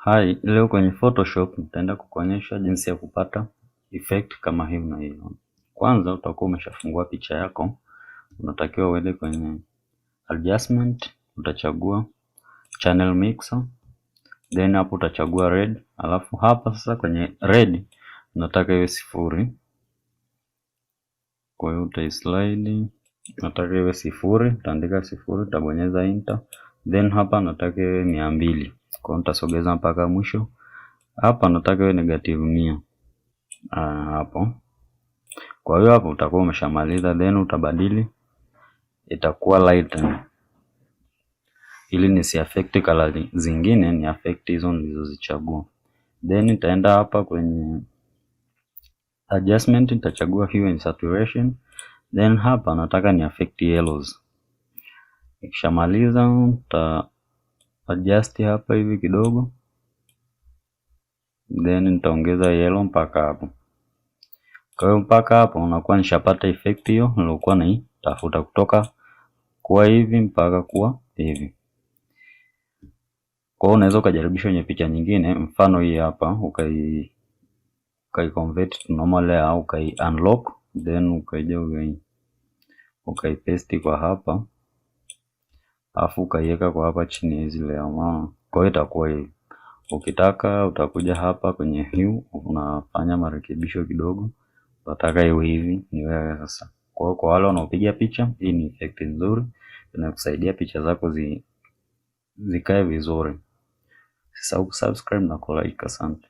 Hai, leo kwenye Photoshop nitaenda kukuonyesha jinsi ya kupata effect kama hii unaiona. Kwanza utakuwa umeshafungua picha yako, unatakiwa uende kwenye adjustment, utachagua channel mixer, then hapo utachagua red, alafu hapa sasa kwenye red nataka iwe 0. Kwa hiyo utaislide, nataka iwe 0, utaandika 0, utabonyeza enter, then hapa nataka iwe 200. Kwa hiyo nitasogeza mpaka mwisho. Hapa nataka iwe -100 hapo. Kwa hiyo hapo utakuwa umeshamaliza, then utabadili itakuwa lighten, ili nisi affect color zingine, ni affect hizo nilizozichagua. Then nitaenda hapa kwenye adjustment, nitachagua hue and saturation, then hapa nataka ni affect yellows. Nikishamaliza nita adjust hapa hivi kidogo, then nitaongeza yellow mpaka hapo. Kwa hiyo mpaka hapo unakuwa nishapata effect hiyo nilokuwa naitafuta, kutoka kuwa hivi mpaka kuwa hivi. Kwa hiyo unaweza ukajaribisha kwenye picha nyingine, mfano hii hapa, ukai convert to normal layer au ukai unlock, then ukaja ukai paste kwa hapa, afu ukaiweka kwa hapa chini hizi layer. Kwa hiyo itakuwa hivi. Ukitaka utakuja hapa kwenye hue, unafanya marekebisho kidogo, unataka iwe hivi, ni wewe sasa. Kwa hiyo kwa wale wanaopiga picha, hii ni effect nzuri, inakusaidia picha zako zikae vizuri. Usisahau kusubscribe na kulike. Asante.